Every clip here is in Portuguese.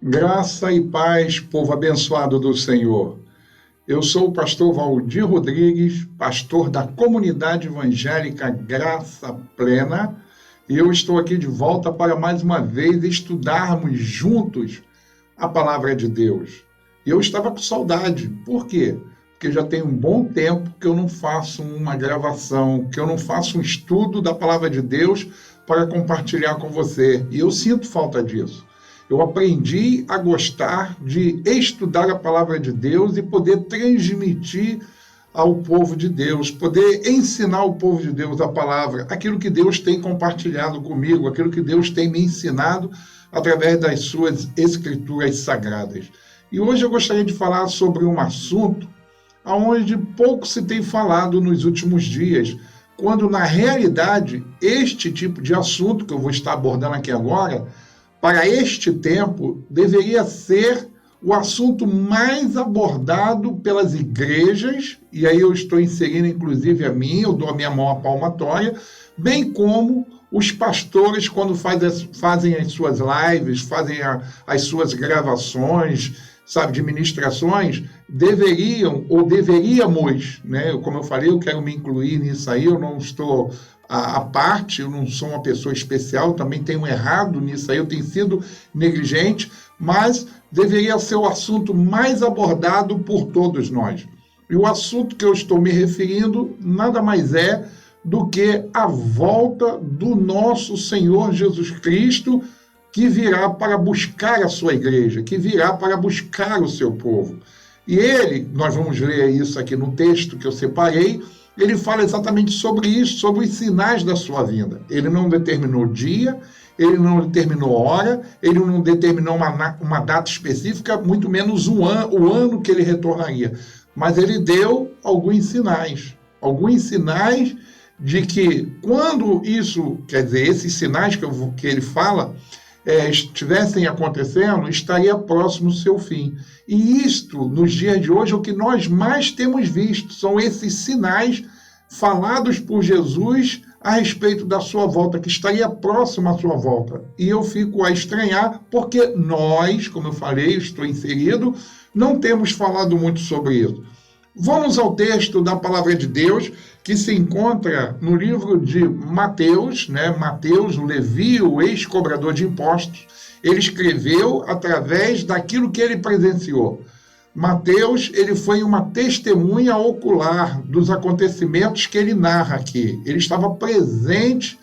Graça e paz, povo abençoado do Senhor. Eu sou o pastor Valdir Rodrigues, pastor da comunidade evangélica Graça Plena, e eu estou aqui de volta para mais uma vez estudarmos juntos a palavra de Deus. E eu estava com saudade. Por quê? Porque já tem um bom tempo que eu não faço uma gravação, que eu não faço um estudo da palavra de Deus para compartilhar com você. E eu sinto falta disso. Eu aprendi a gostar de estudar a palavra de Deus e poder transmitir ao povo de Deus, poder ensinar ao povo de Deus a palavra, aquilo que Deus tem compartilhado comigo, aquilo que Deus tem me ensinado através das suas escrituras sagradas. E hoje eu gostaria de falar sobre um assunto onde pouco se tem falado nos últimos dias, quando na realidade este tipo de assunto que eu vou estar abordando aqui agora, para este tempo, deveria ser o assunto mais abordado pelas igrejas, e aí eu estou inserindo inclusive a mim, eu dou a minha mão à palmatória, bem como os pastores, quando fazem as suas lives, fazem as suas gravações, de ministrações, deveriam, ou deveríamos, né? Como eu falei, eu quero me incluir nisso aí, eu não estou à parte, eu não sou uma pessoa especial, também tenho errado nisso aí, eu tenho sido negligente, mas deveria ser o assunto mais abordado por todos nós. E o assunto que eu estou me referindo nada mais é do que a volta do nosso Senhor Jesus Cristo, que virá para buscar a sua igreja, que virá para buscar o seu povo. E ele, nós vamos ler isso aqui no texto que eu separei, ele fala exatamente sobre isso, sobre os sinais da sua vinda. Ele não determinou dia, ele não determinou hora, ele não determinou uma data específica, muito menos o ano que ele retornaria. Mas ele deu alguns sinais de que quando isso, quer dizer, esses sinais que ele fala, estivessem acontecendo, estaria próximo o seu fim. E isto, nos dias de hoje, é o que nós mais temos visto, são esses sinais falados por Jesus a respeito da sua volta, que estaria próximo à sua volta. E eu fico a estranhar, porque nós, como eu falei, estou inserido, não temos falado muito sobre isso. Vamos ao texto da palavra de Deus, que se encontra no livro de Mateus, né? Mateus, o Levi, o ex-cobrador de impostos, ele escreveu através daquilo que ele presenciou. Mateus, ele foi uma testemunha ocular dos acontecimentos que ele narra aqui. Ele estava presente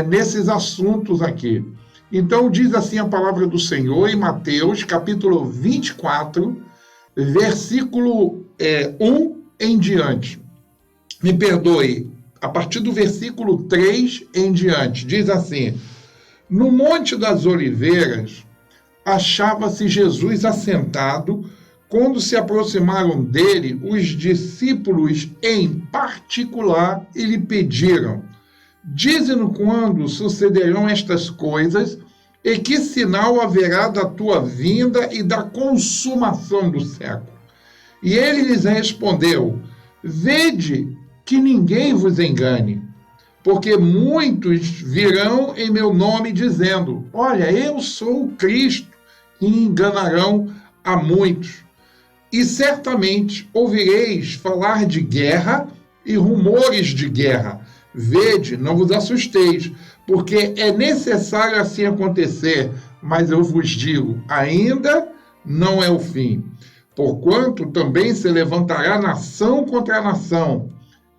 nesses assuntos aqui. Então, diz assim a palavra do Senhor em Mateus, capítulo 24, versículo 1 em diante. Me perdoe, a partir do versículo 3 em diante, diz assim: No Monte das Oliveiras achava-se Jesus assentado, quando se aproximaram dele os discípulos em particular e lhe pediram: Dize-nos quando sucederão estas coisas e que sinal haverá da tua vinda e da consumação do século. E ele lhes respondeu: Vede que ninguém vos engane, porque muitos virão em meu nome dizendo: Olha, eu sou o Cristo, e enganarão a muitos. E certamente ouvireis falar de guerra e rumores de guerra. Vede, não vos assusteis, porque é necessário assim acontecer, mas eu vos digo, ainda não é o fim. Porquanto também se levantará nação contra nação,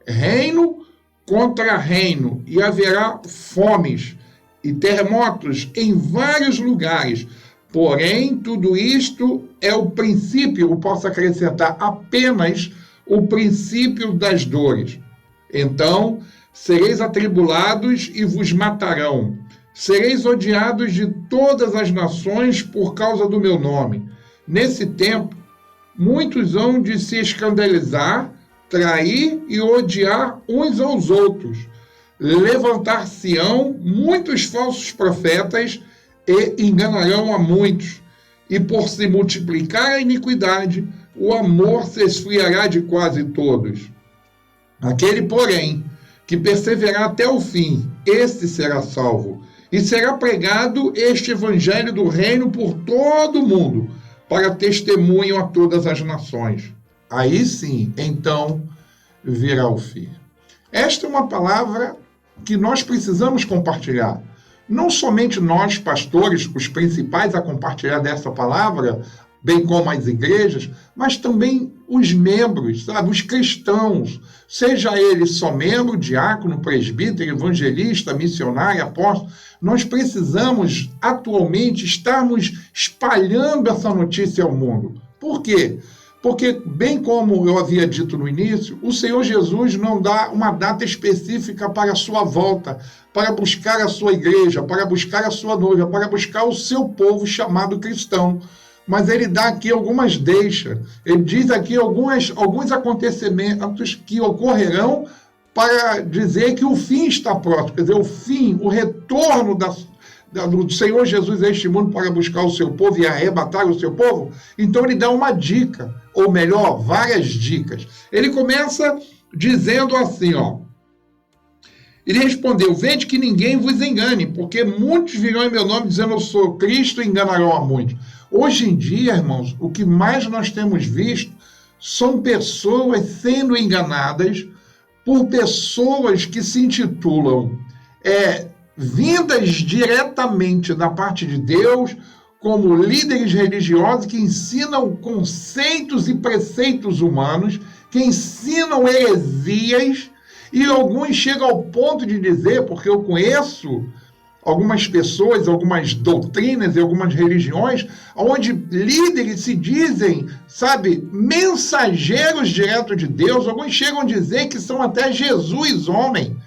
reino contra reino, e haverá fomes e terremotos em vários lugares. Porém, tudo isto é o princípio, eu posso acrescentar apenas o princípio das dores. Então, sereis atribulados e vos matarão. Sereis odiados de todas as nações por causa do meu nome. Nesse tempo, muitos hão de se escandalizar, trair e odiar uns aos outros. Levantar-se-ão muitos falsos profetas e enganarão a muitos. E por se multiplicar a iniquidade, o amor se esfriará de quase todos. Aquele, porém, que perseverar até o fim, este será salvo. e será pregado este evangelho do reino por todo o mundo, para testemunho a todas as nações. Aí sim, então, virá o fim. Esta é uma palavra que nós precisamos compartilhar. Não somente nós, pastores, os principais a compartilhar dessa palavra, bem como as igrejas, mas também os membros, sabe, os cristãos, seja ele só membro, diácono, presbítero, evangelista, missionário, apóstolo, nós precisamos atualmente estarmos espalhando essa notícia ao mundo. Por quê? Porque, bem como eu havia dito no início, o Senhor Jesus não dá uma data específica para a sua volta, para buscar a sua igreja, para buscar a sua noiva, para buscar o seu povo chamado cristão. Mas ele dá aqui algumas deixas. Ele diz aqui alguns acontecimentos que ocorrerão para dizer que o fim está próximo. Quer dizer, o fim, o retorno do Senhor Jesus a este mundo para buscar o seu povo e arrebatar o seu povo. Então ele dá uma dica, ou melhor, várias dicas. Ele começa dizendo assim, ó. Ele respondeu, vede que ninguém vos engane, porque muitos virão em meu nome dizendo eu sou Cristo e enganarão a muitos. Hoje em dia, irmãos, o que mais nós temos visto são pessoas sendo enganadas por pessoas que se intitulam vindas diretamente da parte de Deus, como líderes religiosos que ensinam conceitos e preceitos humanos, que ensinam heresias, e alguns chegam ao ponto de dizer, porque eu conheço algumas pessoas, algumas doutrinas e algumas religiões, onde líderes se dizem, sabe, mensageiros direto de Deus, alguns chegam a dizer que são até Jesus homem,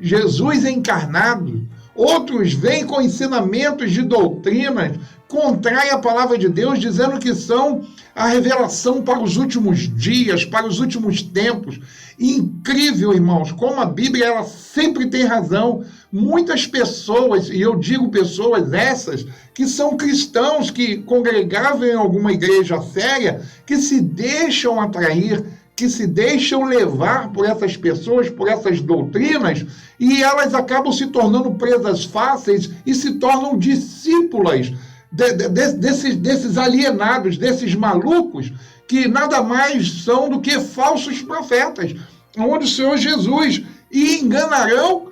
Jesus encarnado. Outros vêm com ensinamentos de doutrinas contrárias à palavra de Deus, dizendo que são a revelação para os últimos dias, para os últimos tempos. Incrível, irmãos, como a Bíblia ela sempre tem razão. Muitas pessoas, e eu digo pessoas essas, que são cristãos, que congregavam em alguma igreja séria, que se deixam atrair, que se deixam levar por essas pessoas, por essas doutrinas, e elas acabam se tornando presas fáceis e se tornam discípulas desses alienados, desses malucos, que nada mais são do que falsos profetas, onde o Senhor Jesus, e enganarão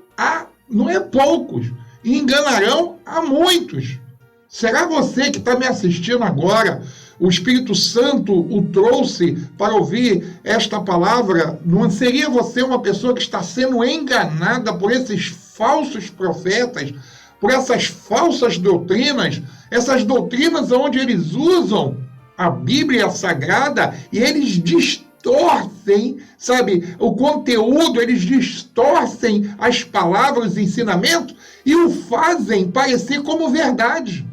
não é poucos, e enganarão a muitos. Será você que está me assistindo agora, o Espírito Santo o trouxe para ouvir esta palavra? Não seria você uma pessoa que está sendo enganada por esses falsos profetas, por essas falsas doutrinas, essas doutrinas onde eles usam a Bíblia Sagrada e eles distorcem, sabe, o conteúdo, eles distorcem as palavras e ensinamentos e o fazem parecer como verdade.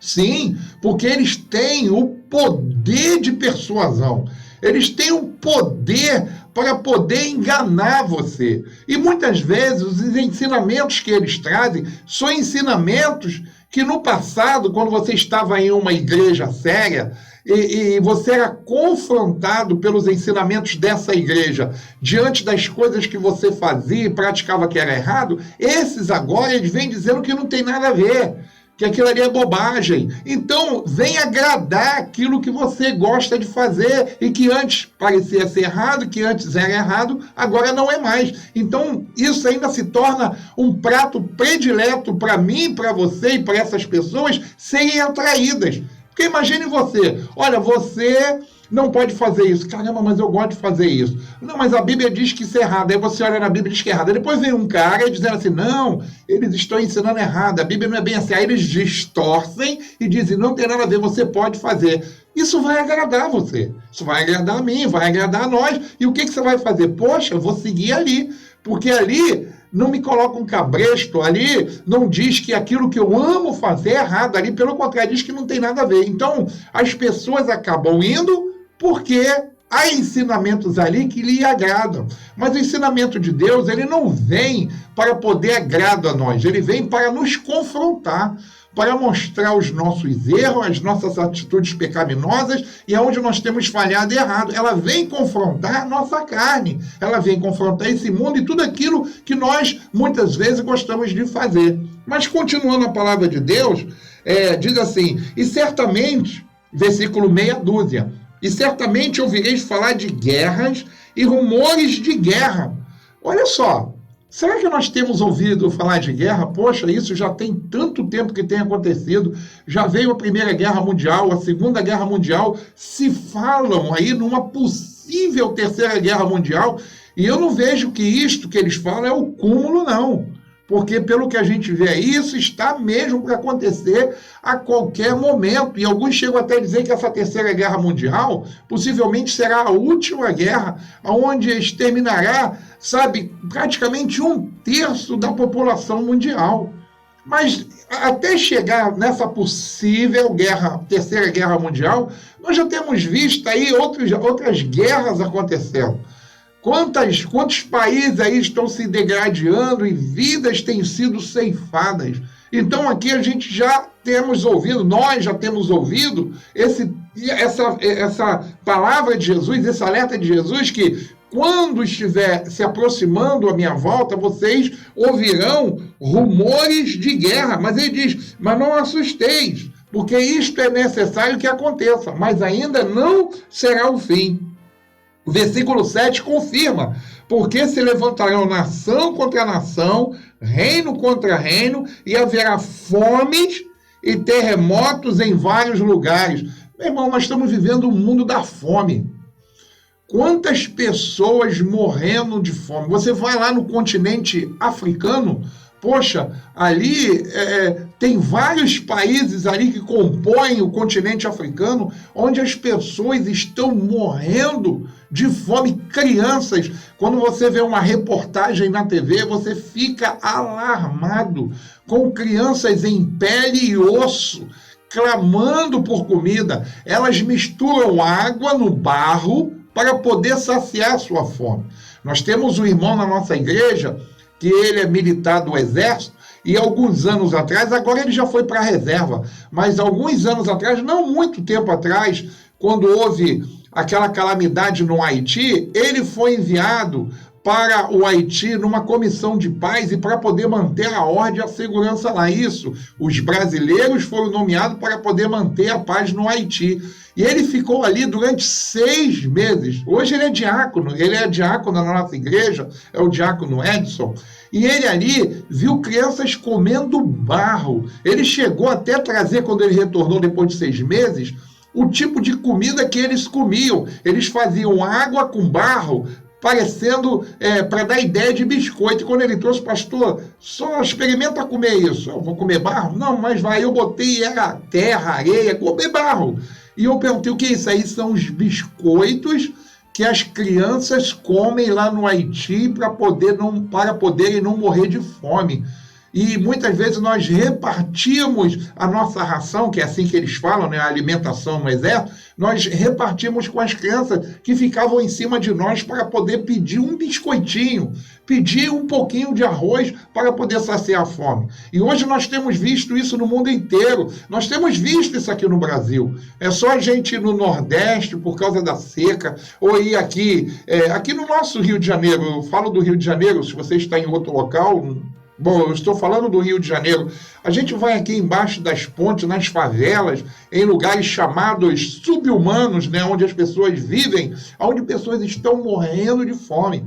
Sim, porque eles têm o poder de persuasão. Eles têm o poder para poder enganar você. E muitas vezes os ensinamentos que eles trazem são ensinamentos que no passado, quando você estava em uma igreja séria, e você era confrontado pelos ensinamentos dessa igreja, diante das coisas que você fazia e praticava que era errado, esses agora eles vêm dizendo que não tem nada a ver, que aquilo ali é bobagem. Então, vem agradar aquilo que você gosta de fazer e que antes parecia ser errado, que antes era errado, agora não é mais. Então, isso ainda se torna um prato predileto para mim, para você e para essas pessoas serem atraídas. Porque imagine você, olha, você não pode fazer isso. Caramba, mas eu gosto de fazer isso. Não, mas a Bíblia diz que isso é errado. Aí você olha na Bíblia e diz que é errado. Aí depois vem um cara dizendo assim, não, eles estão ensinando errado, a Bíblia não é bem assim. Aí eles distorcem e dizem, não tem nada a ver, você pode fazer. Isso vai agradar você. Isso vai agradar a mim, vai agradar a nós. E o que você vai fazer? Poxa, eu vou seguir ali. Porque ali não me coloca um cabresto, ali não diz que aquilo que eu amo fazer é errado. Ali, pelo contrário, diz que não tem nada a ver. Então, as pessoas acabam indo porque há ensinamentos ali que lhe agradam. Mas o ensinamento de Deus, ele não vem para poder agradar a nós, ele vem para nos confrontar. para mostrar os nossos erros, as nossas atitudes pecaminosas e aonde nós temos falhado e errado. Ela vem confrontar a nossa carne, ela vem confrontar esse mundo e tudo aquilo que nós muitas vezes gostamos de fazer. Mas continuando a palavra de Deus, diz assim, e certamente, versículo meia dúzia, e certamente ouvireis falar de guerras e rumores de guerra. Olha só, será que nós temos ouvido falar de guerra? Poxa, isso já tem tanto tempo que tem acontecido. Já veio a Primeira Guerra Mundial, a Segunda Guerra Mundial. Se falam aí numa possível Terceira Guerra Mundial. E eu não vejo que isto que eles falam é o cúmulo, não. Porque pelo que a gente vê, isso está mesmo para acontecer a qualquer momento. E alguns chegam até a dizer que essa Terceira Guerra Mundial possivelmente será a última guerra, onde exterminará, sabe, praticamente 1/3 da população mundial. Mas até chegar nessa possível Terceira Guerra Mundial, nós já temos visto aí outras guerras acontecendo. Quantos países aí estão se degradando e vidas têm sido ceifadas? Então aqui a gente já temos ouvido, nós já temos ouvido essa palavra de Jesus, esse alerta de Jesus que quando estiver se aproximando a minha volta, vocês ouvirão rumores de guerra. Mas ele diz, mas não assusteis, porque isto é necessário que aconteça, mas ainda não será o fim. O versículo 7 confirma, porque se levantarão nação contra nação, reino contra reino, e haverá fomes e terremotos em vários lugares. Meu irmão, nós estamos vivendo um mundo da fome. Quantas pessoas morrendo de fome? Você vai lá no continente africano, poxa, ali tem vários países ali que compõem o continente africano, onde as pessoas estão morrendo de fome, crianças. Quando você vê uma reportagem na TV, você fica alarmado, com crianças em pele e osso, clamando por comida. Elas misturam água no barro para poder saciar sua fome. Nós temos um irmão na nossa igreja, que ele é militar do Exército, e alguns anos atrás, agora ele já foi para a reserva, mas alguns anos atrás, não muito tempo atrás, quando houve aquela calamidade no Haiti, ele foi enviado para o Haiti numa comissão de paz e para poder manter a ordem e a segurança lá. Isso, os brasileiros foram nomeados para poder manter a paz no Haiti. E ele ficou ali durante 6 meses. Hoje ele é diácono na nossa igreja, é o diácono Edson. E ele ali viu crianças comendo barro. Ele chegou até a trazer, quando ele retornou depois de 6 meses, o tipo de comida que eles comiam. Eles faziam água com barro, parecendo, para dar ideia de biscoito. E quando ele trouxe, pastor, só experimenta comer isso. Eu vou comer barro? Não, mas vai, eu botei, era terra, areia, comer barro. E eu perguntei, o que é isso? Aí são os biscoitos que as crianças comem lá no Haiti para poderem não morrer de fome. E muitas vezes nós repartimos a nossa ração, que é assim que eles falam, né, a alimentação no exército, nós repartimos com as crianças que ficavam em cima de nós para poder pedir um biscoitinho, pedir um pouquinho de arroz para poder saciar a fome. E hoje nós temos visto isso no mundo inteiro, nós temos visto isso aqui no Brasil. É só a gente ir no Nordeste por causa da seca, ou ir aqui no nosso Rio de Janeiro. Eu falo do Rio de Janeiro, se você está em outro local. Bom, eu estou falando do Rio de Janeiro. A gente vai aqui embaixo das pontes, nas favelas, em lugares chamados subhumanos, né, onde as pessoas vivem, onde pessoas estão morrendo de fome.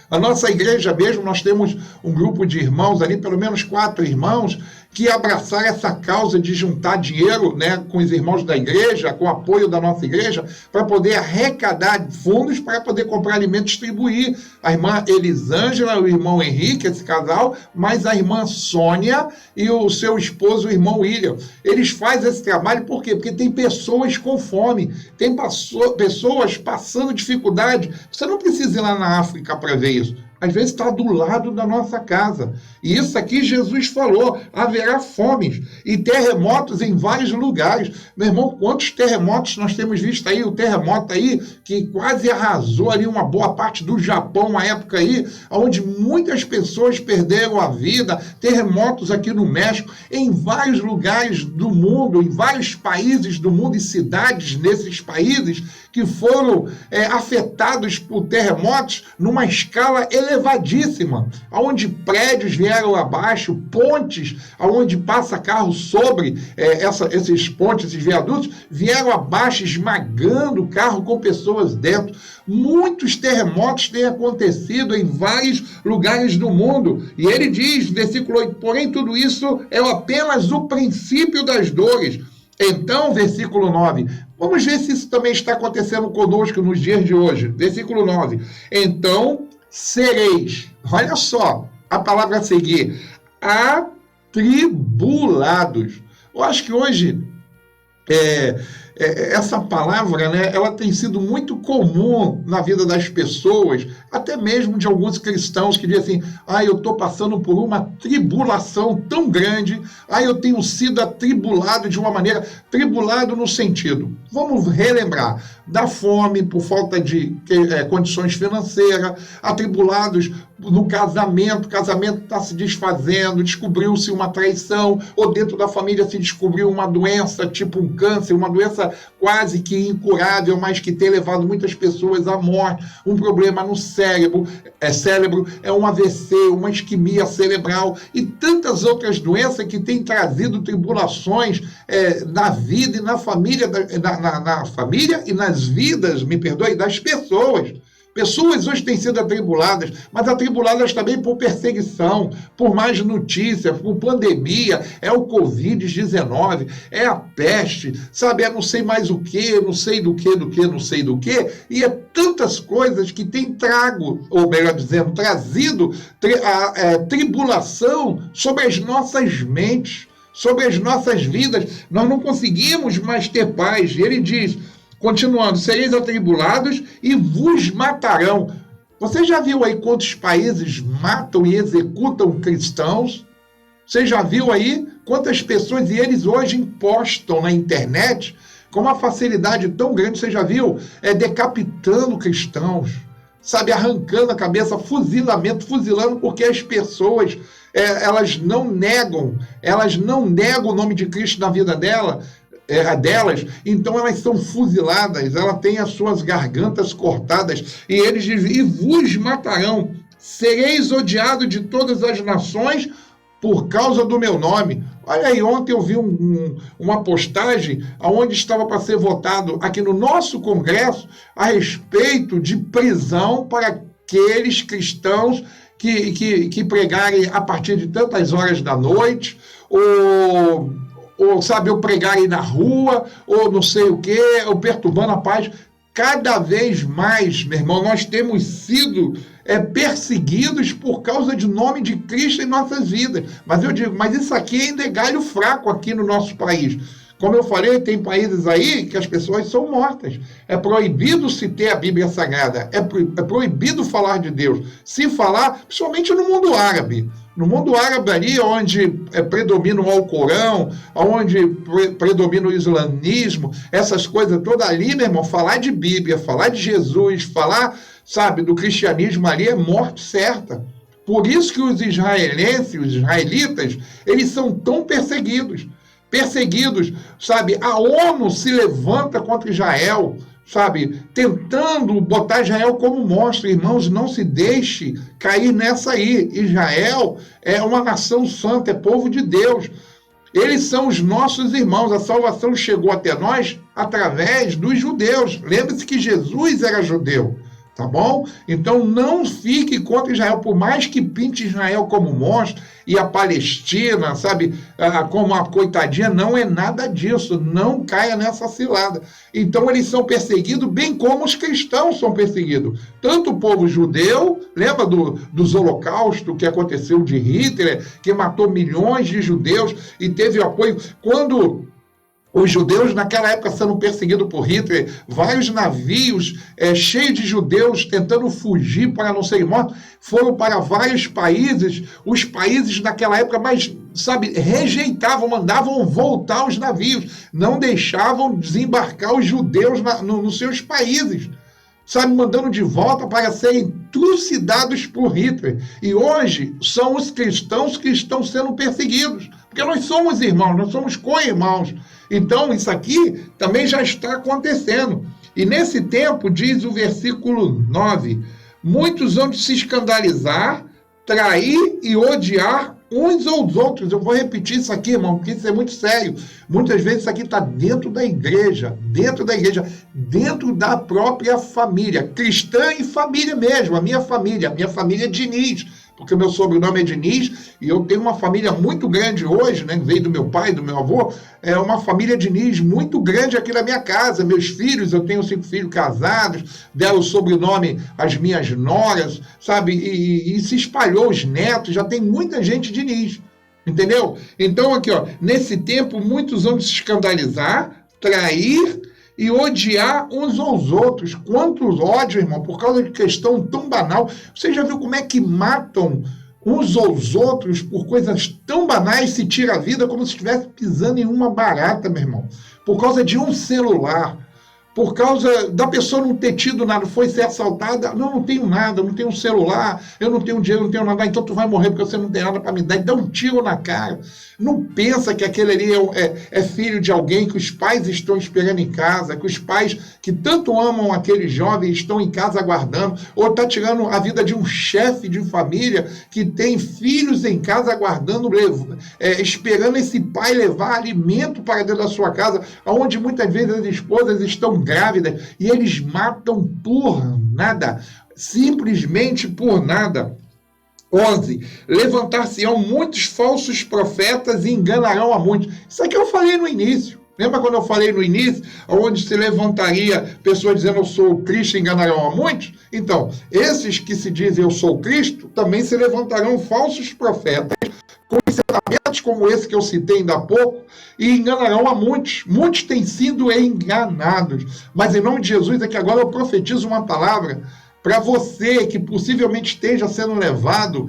A nossa igreja mesmo, nós temos um grupo de irmãos ali, pelo menos 4 irmãos, que abraçaram essa causa de juntar dinheiro, né, com os irmãos da igreja, com o apoio da nossa igreja, para poder arrecadar fundos para poder comprar alimento e distribuir. A irmã Elisângela, o irmão Henrique, esse casal, mais a irmã Sônia e o seu esposo, o irmão William. Eles fazem esse trabalho por quê? Porque tem pessoas com fome, tem pessoas passando dificuldade. Você não precisa ir lá na África para ver isso. às vezes está do lado da nossa casa. E isso aqui Jesus falou, haverá fomes e terremotos em vários lugares. Meu irmão, quantos terremotos nós temos visto aí? O terremoto aí que quase arrasou ali uma boa parte do Japão, uma época aí, onde muitas pessoas perderam a vida, terremotos aqui no México, em vários lugares do mundo, em vários países do mundo e cidades nesses países que foram afetados por terremotos numa escala elevadíssima, onde prédios vieram abaixo, pontes, onde passa carro sobre esses pontes, esses viadutos, vieram abaixo, esmagando o carro com pessoas dentro. Muitos terremotos têm acontecido em vários lugares do mundo. E ele diz, versículo 8, porém tudo isso é apenas o princípio das dores. Então, versículo 9, vamos ver se isso também está acontecendo conosco nos dias de hoje. Versículo 9, então sereis, olha só, a palavra a seguir, atribulados. Eu acho que hoje essa palavra, né, ela tem sido muito comum na vida das pessoas, até mesmo de alguns cristãos que dizem assim, eu estou passando por uma tribulação tão grande, eu tenho sido atribulado de uma maneira, tribulado no sentido, vamos relembrar, da fome por falta de condições financeiras, atribulados no casamento, o casamento está se desfazendo, descobriu-se uma traição, ou dentro da família se descobriu uma doença, tipo um câncer, uma doença quase que incurável, mas que tem levado muitas pessoas à morte, um problema no cérebro, é um AVC, uma isquemia cerebral e tantas outras doenças que têm trazido tribulações na vida e na família, na família e nas vidas, me perdoe, das pessoas. Pessoas hoje têm sido atribuladas, mas atribuladas também por perseguição, por más notícias, por pandemia, é o Covid-19, é a peste, sabe, não sei mais o que, não sei do que, não sei do que, e é tantas coisas que têm ou melhor dizendo, trazido tribulação sobre as nossas mentes, sobre as nossas vidas. Nós não conseguimos mais ter paz. E ele diz, continuando, sereis atribulados e vos matarão. Você já viu aí quantos países matam e executam cristãos? Você já viu aí quantas pessoas, e eles hoje postam na internet com uma facilidade tão grande, você já viu? Decapitando cristãos, sabe, arrancando a cabeça, fuzilando, porque as pessoas, elas não negam o nome de Cristo na vida delas, então elas são fuziladas, ela tem as suas gargantas cortadas, e eles dizem, e vos matarão, sereis odiados de todas as nações por causa do meu nome. Olha aí, ontem eu vi uma postagem onde estava para ser votado aqui no nosso Congresso a respeito de prisão para aqueles cristãos que pregarem a partir de tantas horas da noite, ou pregarem na rua, ou não sei o quê, ou perturbando a paz. Cada vez mais, meu irmão, nós temos sido perseguidos por causa do nome de Cristo em nossas vidas. Mas eu digo, mas isso aqui ainda é galho fraco aqui no nosso país. Como eu falei, tem países aí que as pessoas são mortas. É proibido se ter a Bíblia Sagrada. É proibido falar de Deus. Se falar, principalmente no mundo árabe. No mundo árabe ali, onde predomina o Alcorão, onde predomina o islamismo, essas coisas todas ali, meu irmão, falar de Bíblia, falar de Jesus, falar, sabe, do cristianismo ali é morte certa. Por isso que os israelitas, eles são tão perseguidos, sabe, a ONU se levanta contra Israel, sabe, tentando botar Israel como monstro. Irmãos, não se deixe cair nessa aí. Israel é uma nação santa, é povo de Deus. Eles são os nossos irmãos. A salvação chegou até nós através dos judeus. Lembre-se que Jesus era judeu. Tá bom? Então não fique contra Israel, por mais que pinte Israel como monstro e a Palestina, sabe, como uma coitadinha, não é nada disso, não caia nessa cilada. Então eles são perseguidos, bem como os cristãos são perseguidos. Tanto o povo judeu, lembra dos holocaustos que aconteceu de Hitler, que matou milhões de judeus e teve apoio. Quando Os judeus, naquela época, sendo perseguidos por Hitler, vários navios cheios de judeus tentando fugir para não serem mortos, foram para vários países. Os países, naquela época, mas, sabe, rejeitavam, mandavam voltar os navios, não deixavam desembarcar os judeus nos seus países, sabe, mandando de volta para serem trucidados por Hitler. E hoje são os cristãos que estão sendo perseguidos, porque nós somos irmãos, nós somos co-irmãos. Então, isso aqui também já está acontecendo. E nesse tempo, diz o versículo 9, muitos vão se escandalizar, trair e odiar uns aos outros. Eu vou repetir isso aqui, irmão, porque isso é muito sério. Muitas vezes isso aqui está dentro da igreja, dentro da própria família, cristã e família mesmo. A minha família é Diniz, porque meu sobrenome é Diniz, e eu tenho uma família muito grande hoje, né? Veio do meu pai, do meu avô, é uma família Diniz muito grande aqui na minha casa. Meus filhos, eu tenho 5 filhos casados, deram o sobrenome às minhas noras, sabe? E se espalhou os netos, já tem muita gente Diniz, entendeu? Então aqui, ó, nesse tempo, muitos vão se escandalizar, trair e odiar uns aos outros. Quantos ódio, irmão, por causa de questão tão banal. Você já viu como é que matam uns aos outros por coisas tão banais, se tira a vida como se estivesse pisando em uma barata, meu irmão? Por causa de um celular, por causa da pessoa não ter tido nada, foi ser assaltada, não tenho nada, não tenho um celular, eu não tenho dinheiro, não tenho nada, então tu vai morrer porque você não tem nada para me dar, e dá um tiro na cara. Não pensa que aquele ali é filho de alguém, que os pais estão esperando em casa, que os pais que tanto amam aquele jovem estão em casa aguardando, ou está tirando a vida de um chefe de família que tem filhos em casa aguardando, esperando esse pai levar alimento para dentro da sua casa, onde muitas vezes as esposas estão grávidas e eles matam por nada, simplesmente por nada. 11. Levantar-se-ão muitos falsos profetas e enganarão a muitos. Isso aqui eu falei no início. Lembra quando eu falei no início, onde se levantaria pessoas dizendo eu sou o Cristo e enganarão a muitos? Então, esses que se dizem eu sou o Cristo, também se levantarão falsos profetas com ensinamentos como esse que eu citei ainda há pouco, e enganarão a muitos. Muitos têm sido enganados. Mas em nome de Jesus, é que agora eu profetizo uma palavra para você que possivelmente esteja sendo levado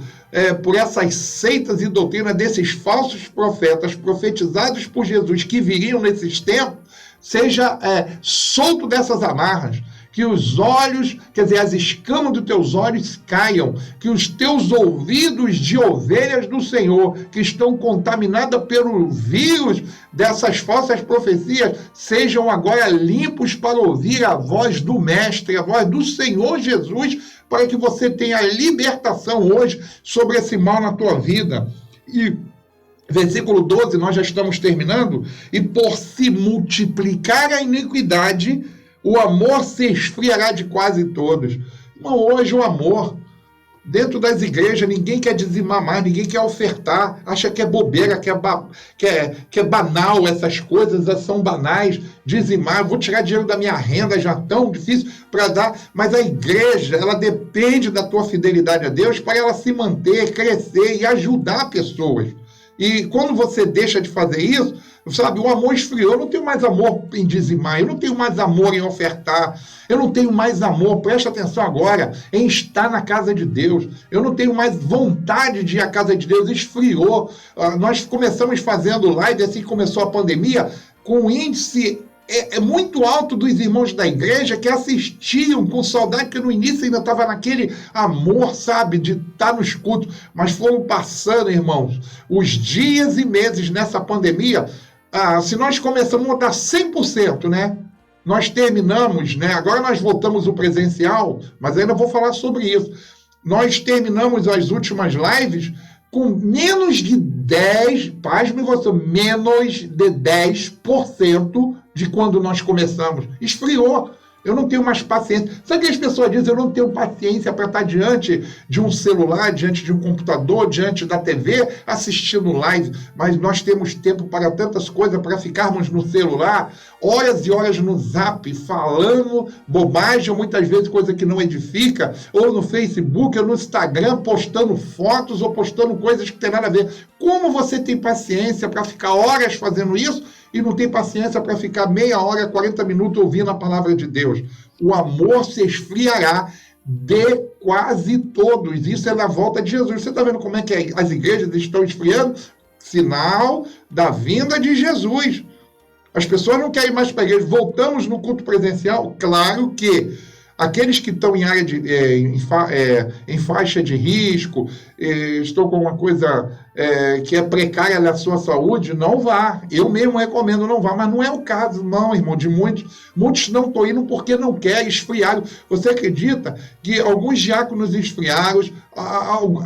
por essas seitas e doutrinas desses falsos profetas profetizados por Jesus que viriam nesses tempos, seja solto dessas amarras, que os olhos, quer dizer, as escamas dos teus olhos caiam, que os teus ouvidos de ovelhas do Senhor, que estão contaminadas pelo vírus dessas falsas profecias, sejam agora limpos para ouvir a voz do Mestre, a voz do Senhor Jesus, para que você tenha libertação hoje sobre esse mal na tua vida. E versículo 12, nós já estamos terminando, e por se multiplicar a iniquidade, o amor se esfriará de quase todos. Irmão, hoje o amor, dentro das igrejas, ninguém quer dizimar mais, ninguém quer ofertar, acha que é bobeira, que é banal, essas coisas são banais, dizimar, vou tirar dinheiro da minha renda, já tão difícil para dar, mas a igreja, ela depende da tua fidelidade a Deus para ela se manter, crescer e ajudar pessoas. E quando você deixa de fazer isso, sabe, o amor esfriou. Eu não tenho mais amor em dizimar, eu não tenho mais amor em ofertar, eu não tenho mais amor, presta atenção agora, em estar na casa de Deus. Eu não tenho mais vontade de ir à casa de Deus, esfriou. Nós começamos fazendo live, assim que começou a pandemia, com índice muito alto dos irmãos da igreja que assistiam com saudade, que no início ainda estava naquele amor, sabe, de estar nos cultos, mas foram passando, irmãos, os dias e meses nessa pandemia. Se nós começamos a dar 100%, né? Nós terminamos, né? Agora nós voltamos o presencial, mas ainda vou falar sobre isso. Nós terminamos as últimas lives com menos de 10, pasme você, menos de 10% de quando nós começamos. Esfriou. Eu não tenho mais paciência. Sabe o que as pessoas dizem? Eu não tenho paciência para estar diante de um celular, diante de um computador, diante da TV, assistindo live. Mas nós temos tempo para tantas coisas, para ficarmos no celular, horas e horas no Zap, falando bobagem, ou muitas vezes coisa que não edifica, ou no Facebook, ou no Instagram, postando fotos, ou postando coisas que tem nada a ver. Como você tem paciência para ficar horas fazendo isso? e não tem paciência para ficar meia hora, 40 minutos ouvindo a palavra de Deus. O amor se esfriará de quase todos. Isso é na volta de Jesus. Você está vendo como é que as igrejas estão esfriando? Sinal da vinda de Jesus. As pessoas não querem mais para a igreja. Voltamos no culto presencial? Claro que aqueles que estão em área em faixa de risco, estão com uma coisa que é precária na sua saúde, não vá. Eu mesmo recomendo não vá, mas não é o caso, não, irmão, de muitos. Muitos não estão indo porque não querem, esfriaram. Você acredita que alguns diáconos esfriaram,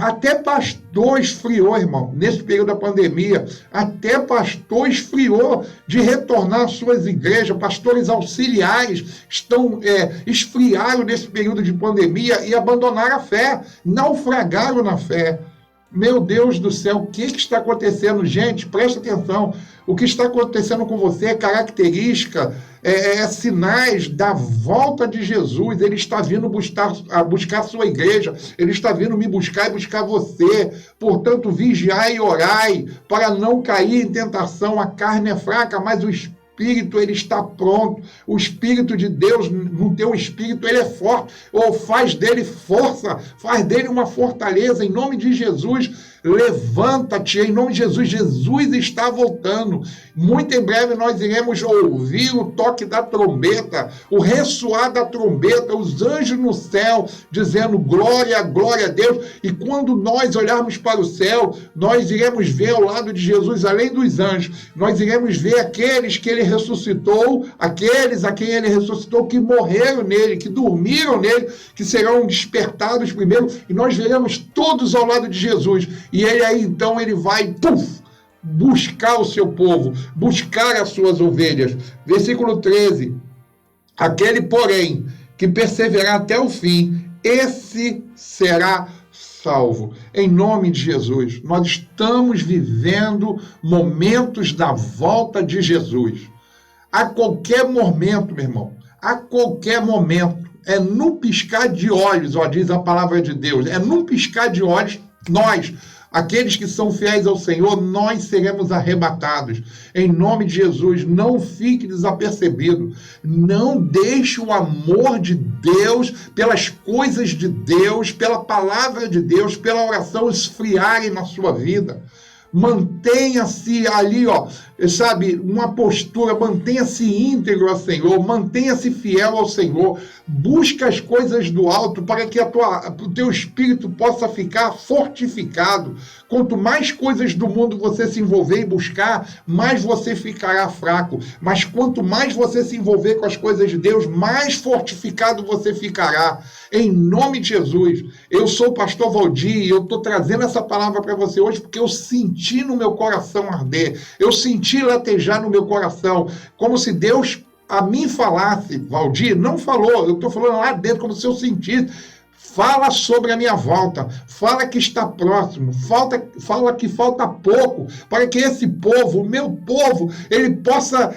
até pastor esfriou, irmão, nesse período da pandemia, até pastor esfriou de retornar às suas igrejas, pastores auxiliares esfriaram nesse período de pandemia e abandonaram a fé, naufragaram na fé. Meu Deus do céu, o que está acontecendo? Gente, presta atenção. O que está acontecendo com você é característica, sinais da volta de Jesus. Ele está vindo buscar a sua igreja. Ele está vindo me buscar e buscar você. Portanto, vigiai e orai para não cair em tentação. A carne é fraca, mas o Espírito, ele está pronto. O Espírito de Deus, no teu espírito, ele é forte. Ou faz dele força, faz dele uma fortaleza. Em nome de Jesus, levanta-te. Em nome de Jesus, Jesus está voltando. Muito em breve nós iremos ouvir o toque da trombeta, o ressoar da trombeta, os anjos no céu, dizendo glória, glória a Deus. E quando nós olharmos para o céu, nós iremos ver ao lado de Jesus, além dos anjos, nós iremos ver aqueles que ele ressuscitou, aqueles a quem ele ressuscitou, que morreram nele, que dormiram nele, que serão despertados primeiro, e nós veremos todos ao lado de Jesus. E ele aí, então, ele vai, buscar o seu povo, buscar as suas ovelhas. Versículo 13. Aquele, porém, que perseverar até o fim, esse será salvo. Em nome de Jesus, nós estamos vivendo momentos da volta de Jesus. A qualquer momento, meu irmão, a qualquer momento, é no piscar de olhos, diz a palavra de Deus, é no piscar de olhos, nós, aqueles que são fiéis ao Senhor, nós seremos arrebatados. Em nome de Jesus, não fique desapercebido. Não deixe o amor de Deus, pelas coisas de Deus, pela palavra de Deus, pela oração esfriarem na sua vida. Mantenha-se ali, uma postura, mantenha-se íntegro ao Senhor, mantenha-se fiel ao Senhor, busca as coisas do alto para que o teu espírito possa ficar fortificado. Quanto mais coisas do mundo você se envolver e buscar, mais você ficará fraco. Mas quanto mais você se envolver com as coisas de Deus, mais fortificado você ficará. Em nome de Jesus, eu sou o pastor Valdir e eu estou trazendo essa palavra para você hoje porque eu senti no meu coração arder, eu senti latejar no meu coração, como se Deus a mim falasse. Valdir não falou, eu estou falando lá dentro, como se eu sentisse. Fala sobre a minha volta, fala que está próximo, fala que falta pouco, para que esse povo, o meu povo, ele possa,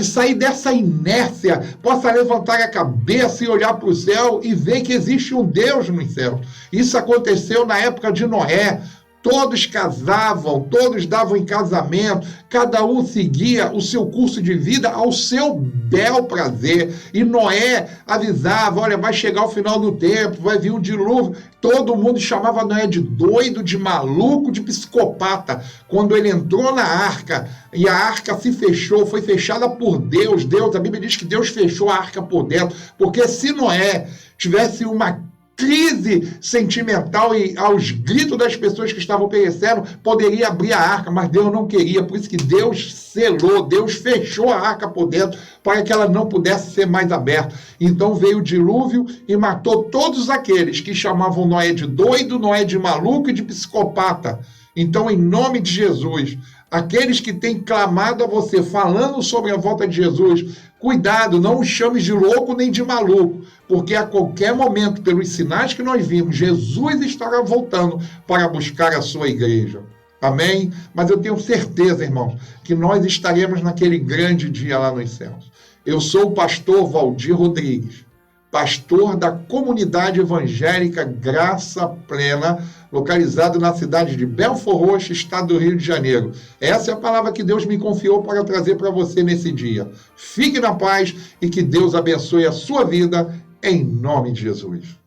sair dessa inércia, possa levantar a cabeça e olhar para o céu e ver que existe um Deus nos céus. Isso aconteceu na época de Noé. Todos casavam, todos davam em casamento, cada um seguia o seu curso de vida ao seu bel prazer. E Noé avisava, olha, vai chegar o final do tempo, vai vir um dilúvio. Todo mundo chamava Noé de doido, de maluco, de psicopata. Quando ele entrou na arca, e a arca se fechou, foi fechada por Deus, a Bíblia diz que Deus fechou a arca por dentro, porque se Noé tivesse uma crise sentimental e aos gritos das pessoas que estavam perecendo, poderia abrir a arca, mas Deus não queria, por isso que Deus selou, Deus fechou a arca por dentro, para que ela não pudesse ser mais aberta. Então veio o dilúvio e matou todos aqueles que chamavam Noé de doido, Noé de maluco e de psicopata. Então, em nome de Jesus, aqueles que têm clamado a você, falando sobre a volta de Jesus, cuidado, não os chames de louco nem de maluco, porque a qualquer momento, pelos sinais que nós vimos, Jesus estará voltando para buscar a sua igreja. Amém? Mas eu tenho certeza, irmãos, que nós estaremos naquele grande dia lá nos céus. Eu sou o pastor Valdir Rodrigues, pastor da comunidade evangélica Graça Plena, localizado na cidade de Belford Roxo, estado do Rio de Janeiro. Essa é a palavra que Deus me confiou para trazer para você nesse dia. Fique na paz e que Deus abençoe a sua vida, em nome de Jesus.